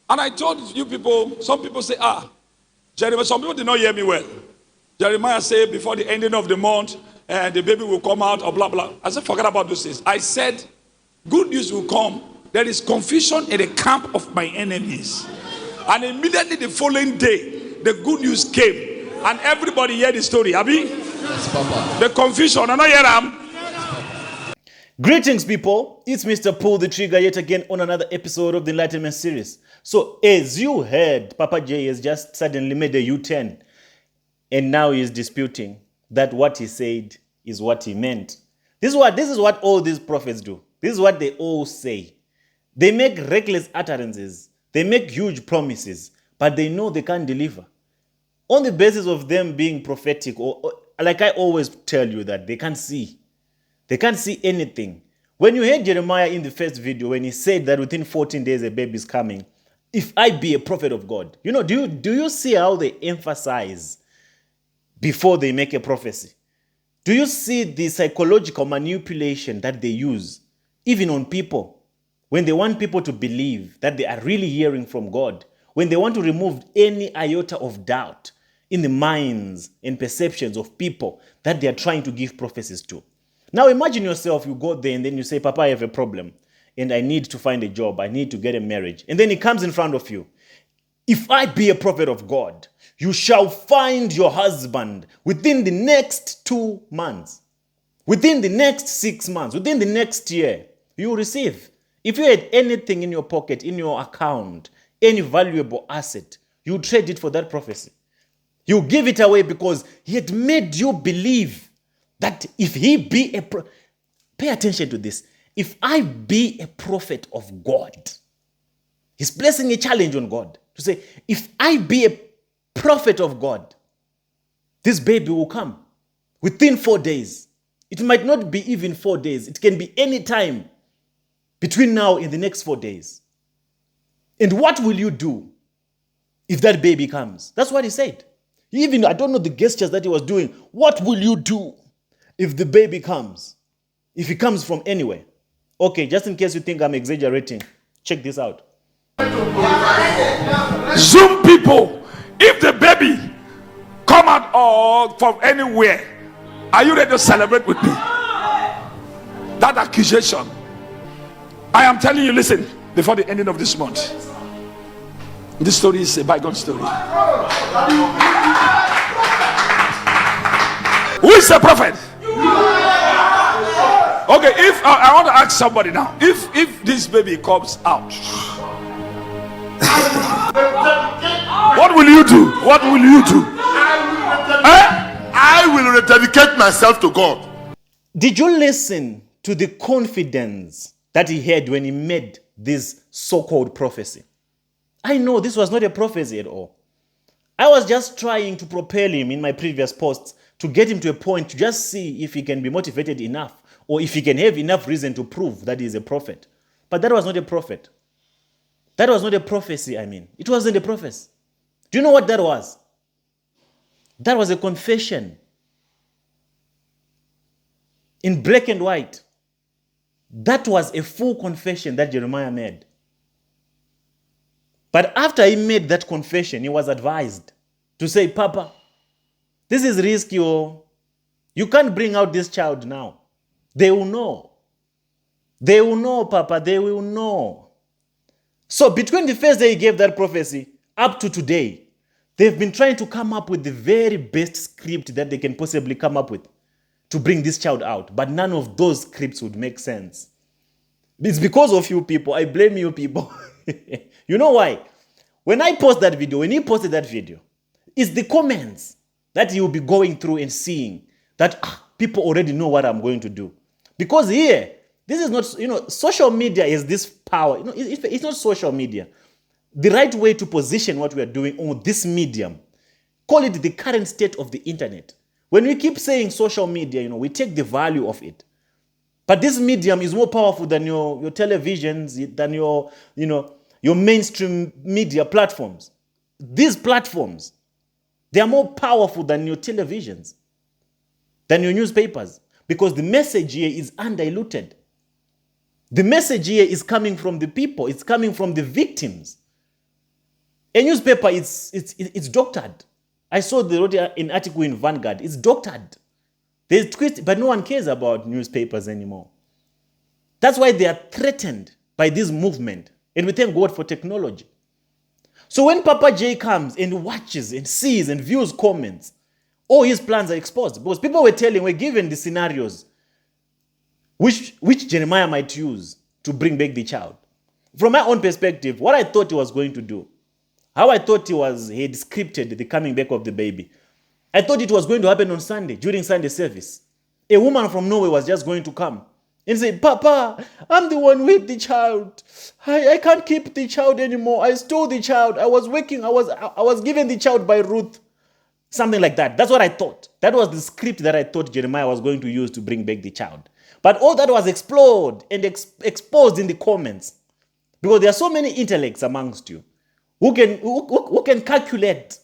And I told you people, some people say, Jeremiah, some people did not hear me well. Jeremiah said before the ending of the month, the baby will come out, or blah, blah. I said, forget about those things. I said, good news will come. There is confusion in the camp of my enemies. And immediately the following day, the good news came. And everybody heard the story. Abi? Yes, Papa. The confusion. I know hear them. Greetings, people. It's Mr. Pull the Trigger yet again on another episode of the Enlightenment series. So, as you heard, Papa J has just suddenly made a U-turn, and now he is disputing that what he said is what he meant. This is what all these prophets do. This is what they all say. They make reckless utterances. They make huge promises, but they know they can't deliver. On the basis of them being prophetic, or like I always tell you, that they can't see. They can't see anything. When you heard Jeremiah in the first video, when he said that within 14 days a baby is coming, if I be a prophet of God, do you see how they emphasize before they make a prophecy? Do you see the psychological manipulation that they use, even on people, when they want people to believe that they are really hearing from God, when they want to remove any iota of doubt in the minds and perceptions of people that they are trying to give prophecies to? Now imagine yourself, you go there and then you say, Papa, I have a problem and I need to find a job. I need to get a marriage. And then he comes in front of you. If I be a prophet of God, you shall find your husband within the next 2 months, within the next 6 months, within the next year. You will receive. If you had anything in your pocket, in your account, any valuable asset, you trade it for that prophecy. You give it away because he had made you believe that if he be pay attention to this. If I be a prophet of God, he's placing a challenge on God to say, if I be a prophet of God, this baby will come within 4 days. It might not be even 4 days. It can be any time between now and the next 4 days. And what will you do if that baby comes? That's what he said. Even, I don't know the gestures that he was doing. What will you do if the baby comes? If he comes from anywhere. Okay, just in case you think I'm exaggerating, check this out. Zoom people, if the baby come out or from anywhere, are you ready to celebrate with me? That accusation. I am telling you, listen, before the ending of this month, this story is a bygone story. Who is the prophet? Okay, if I want to ask somebody now, if this baby comes out, what will you do? What will you do? I will rededicate myself to God. Did you listen to the confidence that he had when he made this so-called prophecy? I know this was not a prophecy at all. I was just trying to propel him in my previous posts to get him to a point to just see if he can be motivated enough or if he can have enough reason to prove that he is a prophet. But that was not a prophet. That was not a prophecy, I mean. It wasn't a prophecy. Do you know what that was? That was a confession. In black and white. That was a full confession that Jeremiah made. But after he made that confession, he was advised to say, Papa, this is risky. You can't bring out this child now. They will know. They will know, Papa. They will know. So between the first day he gave that prophecy up to today, they've been trying to come up with the very best script that they can possibly come up with to bring this child out. But none of those scripts would make sense. It's because of you people. I blame you people. You know why? When I post that video, when he posted that video, it's the comments that he will be going through and seeing that people already know what I'm going to do. Because here, this is not, social media is this power. It's not social media. The right way to position what we are doing on this medium, call it the current state of the internet. When we keep saying social media, we take the value of it. But this medium is more powerful than your televisions, than your mainstream media platforms. These platforms, they are more powerful than your televisions, than your newspapers, because the message here is undiluted. The message here is coming from the people. It's coming from the victims. A newspaper, it's doctored. I saw the wrote an article in Vanguard. It's doctored. There's twist, but no one cares about newspapers anymore. That's why they are threatened by this movement. And we thank God for technology. So when Papa J comes and watches and sees and views comments, all his plans are exposed. Because people were given the scenarios which Jeremiah might use to bring back the child. From my own perspective, what I thought he was going to do, how I thought he had scripted the coming back of the baby, I thought it was going to happen on Sunday, during Sunday service. A woman from Norway was just going to come and say, Papa, I'm the one with the child. I can't keep the child anymore. I stole the child. I was working. I was given the child by Ruth. Something like that. That's what I thought. That was the script that I thought Jeremiah was going to use to bring back the child. But all that was exploded and exposed in the comments. Because there are so many intellects amongst you who can calculate.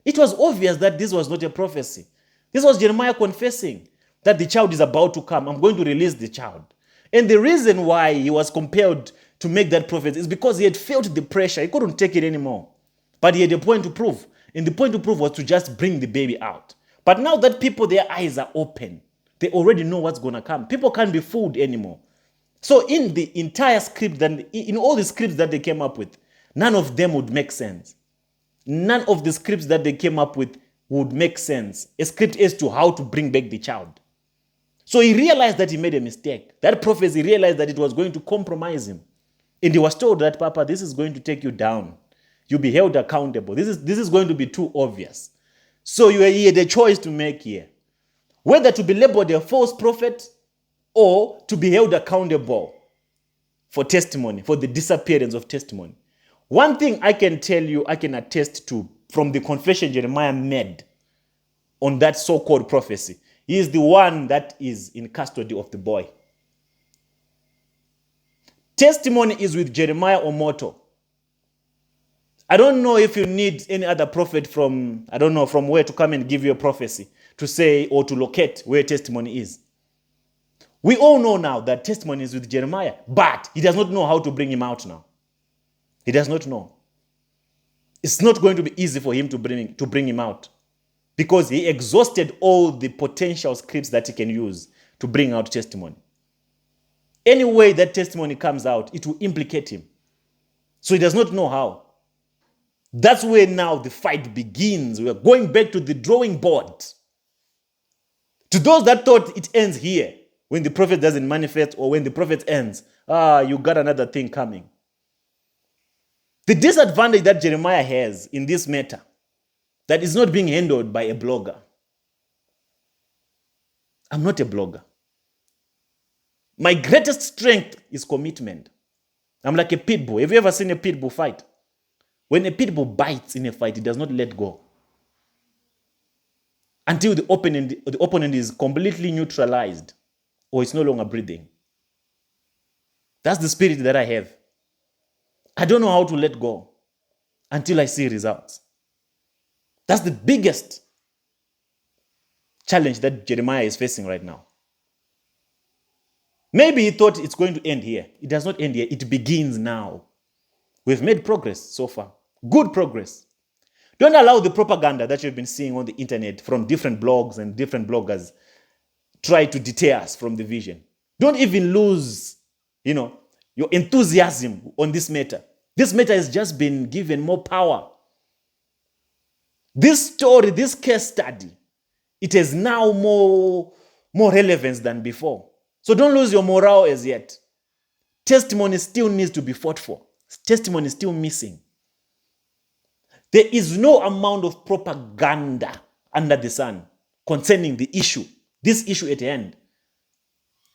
It was obvious that this was not a prophecy. This was Jeremiah confessing that the child is about to come. I'm going to release the child. And the reason why he was compelled to make that prophecy is because he had felt the pressure. He couldn't take it anymore. But he had a point to prove. And the point to prove was to just bring the baby out. But now that people, their eyes are open, they already know what's going to come. People can't be fooled anymore. So in the entire script, in all the scripts that they came up with, none of them would make sense. None of the scripts that they came up with would make sense. A script as to how to bring back the child. So he realized that he made a mistake. That prophecy realized that it was going to compromise him. And he was told that, Papa, this is going to take you down. You'll be held accountable. This is going to be too obvious. So he had a choice to make here. Whether to be labeled a false prophet or to be held accountable for testimony, for the disappearance of testimony. One thing I can tell you, I can attest to from the confession Jeremiah made on that so-called prophecy, he is the one that is in custody of the boy. Testimony is with Jeremiah Omoto. I don't know if you need any other prophet from where to come and give you a prophecy to say or to locate where testimony is. We all know now that testimony is with Jeremiah, but he does not know how to bring him out now. He does not know. It's not going to be easy for him to bring him out because he exhausted all the potential scripts that he can use to bring out testimony. Any way that testimony comes out, it will implicate him. So he does not know how. That's where now the fight begins. We are going back to the drawing board. To those that thought it ends here, when the prophet doesn't manifest or when the prophet ends, you got another thing coming. The disadvantage that Jeremiah has in this matter, that is not being handled by a blogger. I'm not a blogger. My greatest strength is commitment. I'm like a pit bull. Have you ever seen a pit bull fight? When a pit bull bites in a fight, it does not let go until the opponent is completely neutralized or it's no longer breathing. That's the spirit that I have. I don't know how to let go until I see results. That's the biggest challenge that Jeremiah is facing right now. Maybe he thought it's going to end here. It does not end here. It begins now. We've made progress so far. Good progress. Don't allow the propaganda that you've been seeing on the internet from different blogs and different bloggers try to deter us from the vision. Don't even lose, your enthusiasm on this matter. This matter has just been given more power. This story, this case study, it has now more relevance than before. So don't lose your morale as yet. Testimony still needs to be fought for. Testimony is still missing. There is no amount of propaganda under the sun concerning the issue, this issue at hand,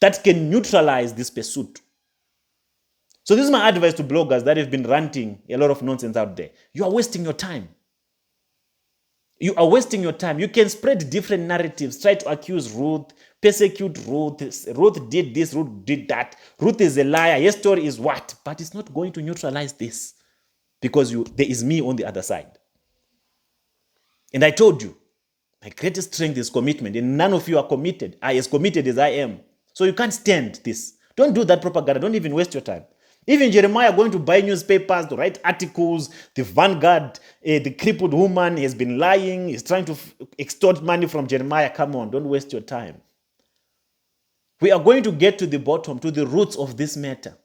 that can neutralize this pursuit. So this is my advice to bloggers that have been ranting a lot of nonsense out there. You are wasting your time. You are wasting your time. You can spread different narratives, try to accuse Ruth, persecute Ruth. Ruth did this, Ruth did that. Ruth is a liar. Her story is what? But it's not going to neutralize this because there is me on the other side. And I told you, my greatest strength is commitment, and none of you are committed. I as committed as I am. So you can't stand this. Don't do that propaganda. Don't even waste your time. Even Jeremiah going to buy newspapers, to write articles, the Vanguard, the crippled woman has been lying, he's trying to extort money from Jeremiah. Come on, don't waste your time. We are going to get to the bottom, to the roots of this matter.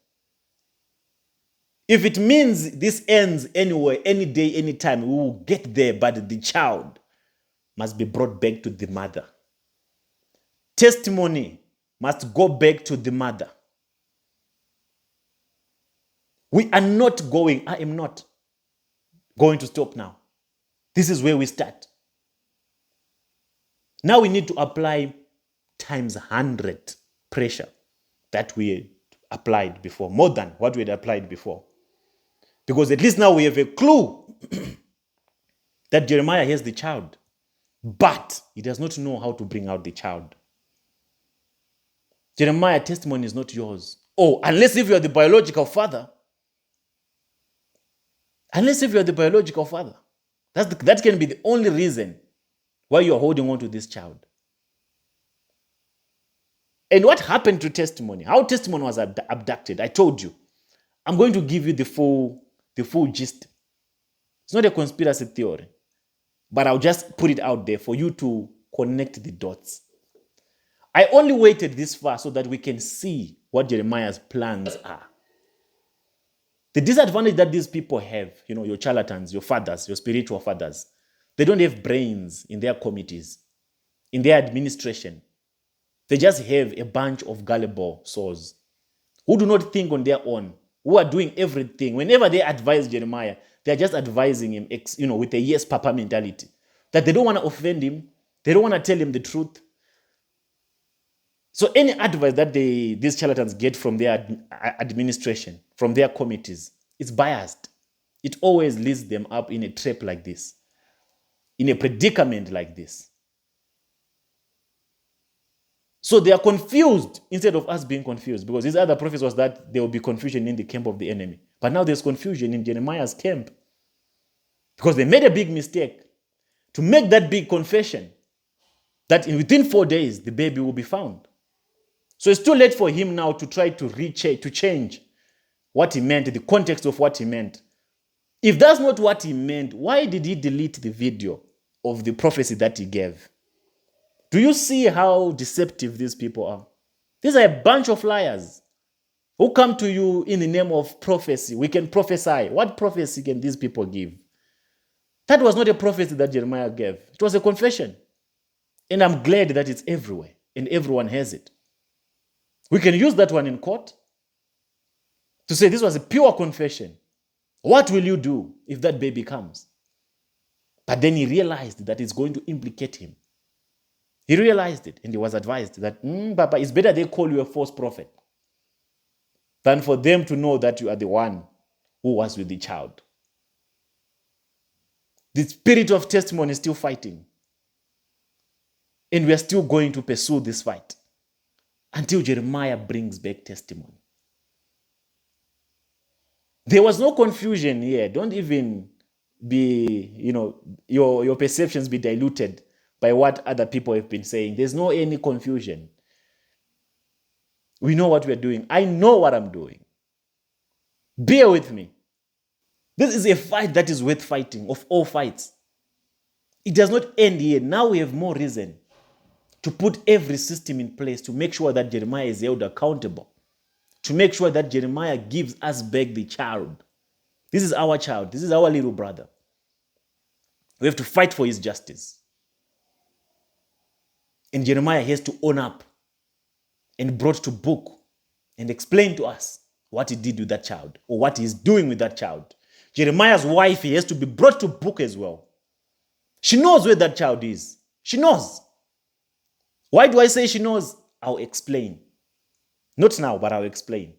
If it means this ends anywhere, any day, any time, we will get there, but the child must be brought back to the mother. Testimony must go back to the mother. We are not going, I am not going to stop now. This is where we start. Now we need to apply times 100 pressure that we had applied before, more than what we had applied before. Because at least now we have a clue that Jeremiah has the child, but he does not know how to bring out the child. Jeremiah's testimony is not yours. Oh, unless if you are the biological father. Unless if you are the biological father. That can be the only reason why you are holding on to this child. And what happened to testimony? How testimony was abducted? I told you. I'm going to give you the full gist. It's not a conspiracy theory, but I'll just put it out there for you to connect the dots. I only waited this far so that we can see what Jeremiah's plans are. The disadvantage that these people have, your charlatans, your fathers, your spiritual fathers, they don't have brains in their committees, in their administration. They just have a bunch of gullible souls who do not think on their own, who are doing everything. Whenever they advise Jeremiah, they're just advising him, with a yes, papa mentality. That they don't want to offend him. They don't want to tell him the truth. So any advice that these charlatans get from their administration, from their committees, it's biased. It always leads them up in a trap like this, in a predicament like this. So they are confused instead of us being confused, because these other prophets was that there will be confusion in the camp of the enemy. But now there's confusion in Jeremiah's camp because they made a big mistake to make that big confession that within 4 days the baby will be found. So it's too late for him now to try to change what he meant, the context of what he meant. If that's not what he meant, why did he delete the video of the prophecy that he gave? Do you see how deceptive these people are? These are a bunch of liars who come to you in the name of prophecy. We can prophesy. What prophecy can these people give? That was not a prophecy that Jeremiah gave. It was a confession. And I'm glad that it's everywhere and everyone has it. We can use that one in court to say this was a pure confession. What will you do if that baby comes? But then he realized that it's going to implicate him. He realized it and he was advised that, Papa, it's better they call you a false prophet than for them to know that you are the one who was with the child. The spirit of testimony is still fighting. And we are still going to pursue this fight until Jeremiah brings back testimony. There was no confusion here. Don't even be, your perceptions be diluted by what other people have been saying. There's no any confusion. We know what we're doing. I know what I'm doing. Bear with me. This is a fight that is worth fighting, of all fights. It does not end here. Now we have more reason to put every system in place to make sure that Jeremiah is held accountable, to make sure that Jeremiah gives us back the child. This is our child. This is our little brother. We have to fight for his justice. And Jeremiah has to own up and brought to book and explain to us what he did with that child or what he's doing with that child. Jeremiah's wife, he has to be brought to book as well. She knows where that child is. She knows. Why do I say she knows? I'll explain. Not now, but I'll explain.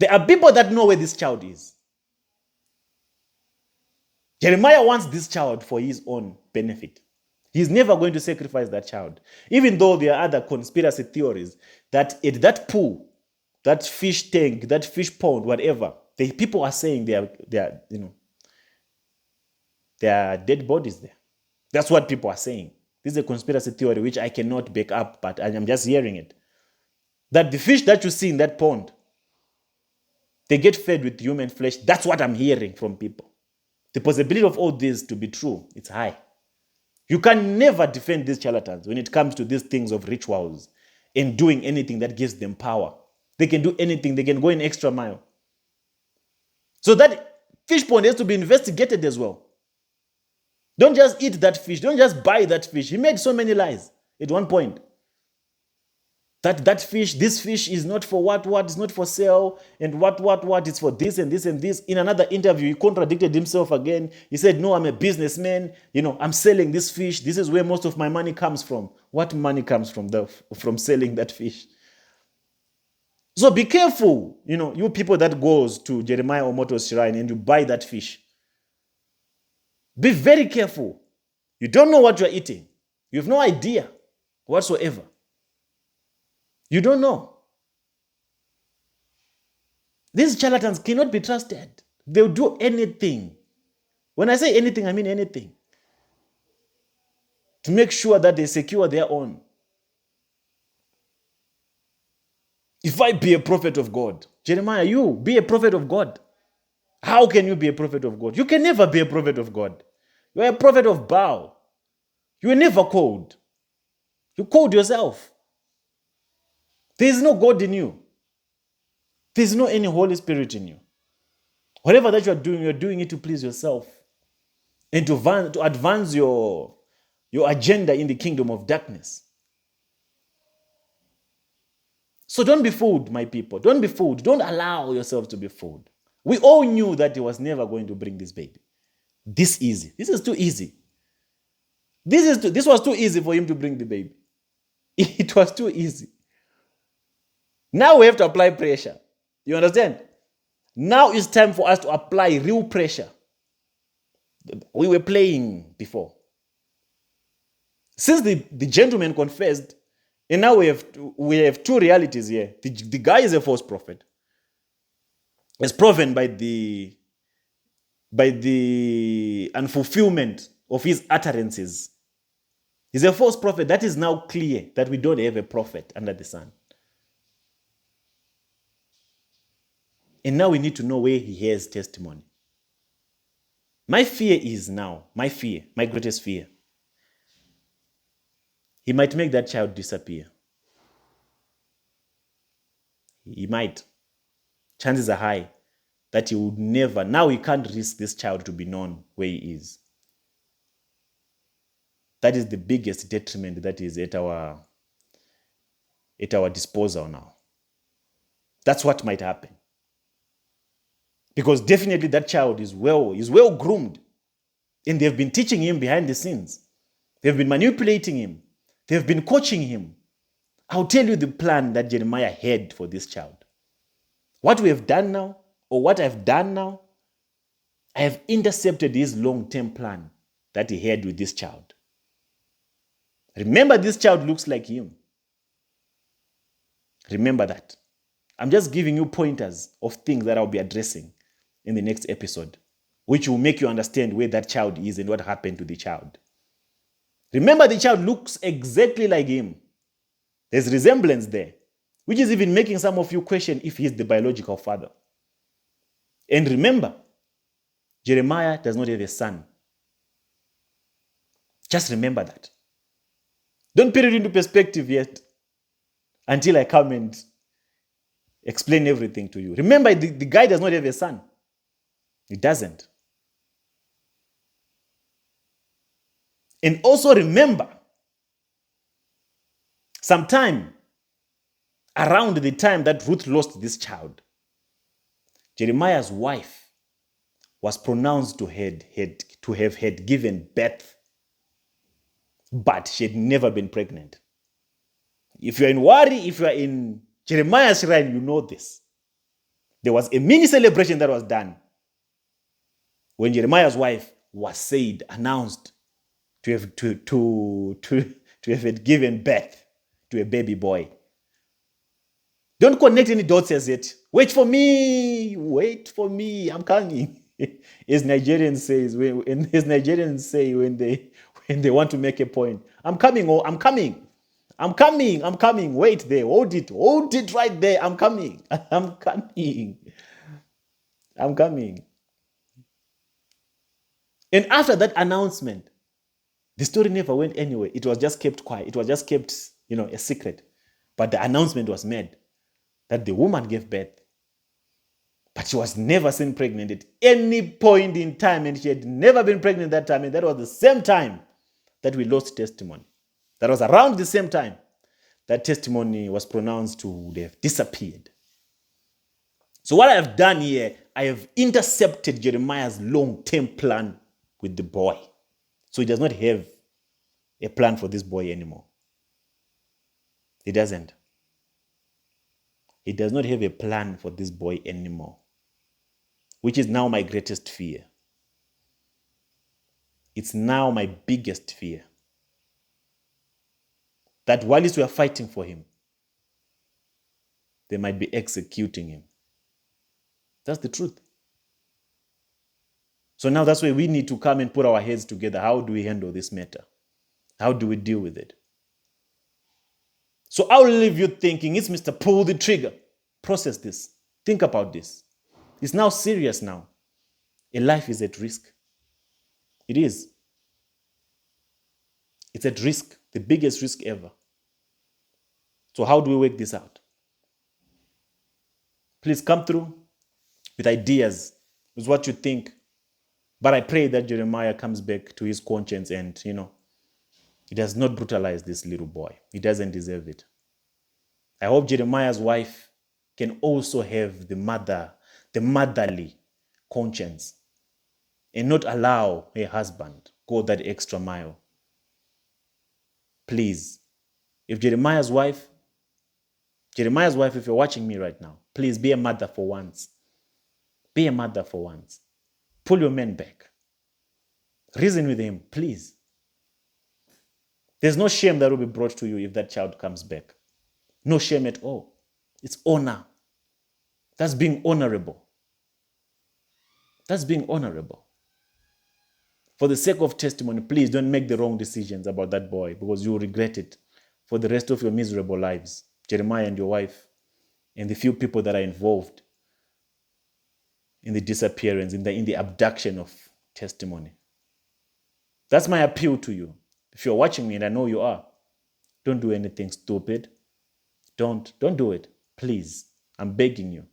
There are people that know where this child is. Jeremiah wants this child for his own benefit. He's never going to sacrifice that child. Even though there are other conspiracy theories that at that pool, that fish tank, that fish pond, whatever, the people are saying there are dead bodies there. That's what people are saying. This is a conspiracy theory which I cannot back up, but I'm just hearing it. That the fish that you see in that pond, they get fed with human flesh. That's what I'm hearing from people. The possibility of all this to be true, it's high. You can never defend these charlatans when it comes to these things of rituals and doing anything that gives them power. They can do anything. They can go an extra mile. So that fish pond has to be investigated as well. Don't just eat that fish. Don't just buy that fish. He made so many lies at one point. That fish, this fish is not for what, it's not for sale, and what, it's for this and this and this. In another interview, he contradicted himself again. He said, no, I'm a businessman. I'm selling this fish. This is where most of my money comes from. What money comes from selling that fish? So be careful, you people that goes to Jeremiah Omoto's shrine and you buy that fish. Be very careful. You don't know what you're eating. You have no idea whatsoever. You don't know. These charlatans cannot be trusted. They'll do anything. When I say anything, I mean anything. To make sure that they secure their own. If I be a prophet of God, Jeremiah, you be a prophet of God. How can you be a prophet of God? You can never be a prophet of God. You are a prophet of Baal. You were never called. You called yourself. There is no God in you. There is no any Holy Spirit in you. Whatever that you're doing it to please yourself and to advance your agenda in the kingdom of darkness. So don't be fooled, my people. Don't be fooled. Don't allow yourself to be fooled. We all knew that he was never going to bring this baby. This easy. This is too easy. This was too easy for him to bring the baby. It was too easy. Now we have to apply pressure. You understand? Now it's time for us to apply real pressure. We were playing before. Since the gentleman confessed, and now we have two realities here. The guy is a false prophet. It's proven by the unfulfillment of his utterances. He's a false prophet. That is now clear that we don't have a prophet under the sun. And now we need to know where he has testimony. My fear is now, my greatest fear, he might make that child disappear. He might. Chances are high that he would never, now he can't risk this child to be known where he is. That is the biggest detriment that is at our disposal now. That's what might happen. Because definitely that child is well groomed. And they've been teaching him behind the scenes. They've been manipulating him. They've been coaching him. I'll tell you the plan that Jeremiah had for this child. What we have done now, or what I've done now, I have intercepted his long-term plan that he had with this child. Remember, this child looks like him. Remember that. I'm just giving you pointers of things that I'll be addressing in the next episode, which will make you understand where that child is and what happened to the child. Remember, the child looks exactly like him. There's resemblance there, which is even making some of you question if he's the biological father. And remember, Jeremiah does not have a son. Just remember that. Don't put it into perspective yet until I come and explain everything to you. Remember, the guy does not have a son. He doesn't. And also remember, sometime around the time that Ruth lost this child, Jeremiah's wife was pronounced to have had given birth, but she had never been pregnant. If you're in Wari, if you're in Jeremiah's shrine, you know this. There was a mini celebration that was done when Jeremiah's wife was announced to have had given birth to a baby boy. Don't connect any dots as yet. Wait for me, I'm coming. As Nigerians say when they want to make a point, I'm coming. I'm coming. I'm coming. Wait there. Hold it right there. I'm coming. I'm coming. I'm coming. And after that announcement, the story never went anywhere. It was just kept quiet. It was just kept, a secret. But the announcement was made that the woman gave birth. But she was never seen pregnant at any point in time. And she had never been pregnant that time. And that was the same time that we lost testimony. That was around the same time that testimony was pronounced to have disappeared. So what I have done here, I have intercepted Jeremiah's long-term plan with the boy. So he does not have a plan for this boy anymore. He doesn't. He does not have a plan for this boy anymore, which is now my greatest fear. It's now my biggest fear. That whilst we are fighting for him, they might be executing him. That's the truth. So now that's why we need to come and put our heads together. How do we handle this matter? How do we deal with it? So I'll leave you thinking. It's Mr. Pull the Trigger. Process this. Think about this. It's now serious now. A life is at risk. It is. It's at risk. The biggest risk ever. So how do we work this out? Please come through with ideas, with what you think. But I pray that Jeremiah comes back to his conscience and, he does not brutalize this little boy. He doesn't deserve it. I hope Jeremiah's wife can also have the motherly conscience and not allow her husband go that extra mile. Please, if Jeremiah's wife, if you're watching me right now, please be a mother for once. Be a mother for once. Pull your man back. Reason with him, please. There's no shame that will be brought to you if that child comes back. No shame at all. It's honor. That's being honorable. That's being honorable. For the sake of testimony, please don't make the wrong decisions about that boy because you will regret it for the rest of your miserable lives. Jeremiah and your wife and the few people that are involved in the disappearance, in the abduction of testimony. That's my appeal to you. If you're watching me, and I know you are, don't do anything stupid. Don't do it. Please. I'm begging you.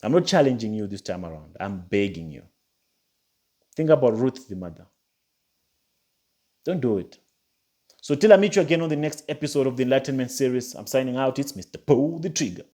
I'm not challenging you this time around. I'm begging you. Think about Ruth, the mother. Don't do it. So till I meet you again on the next episode of the Enlightenment series, I'm signing out. It's Mr. Pull the Trigger.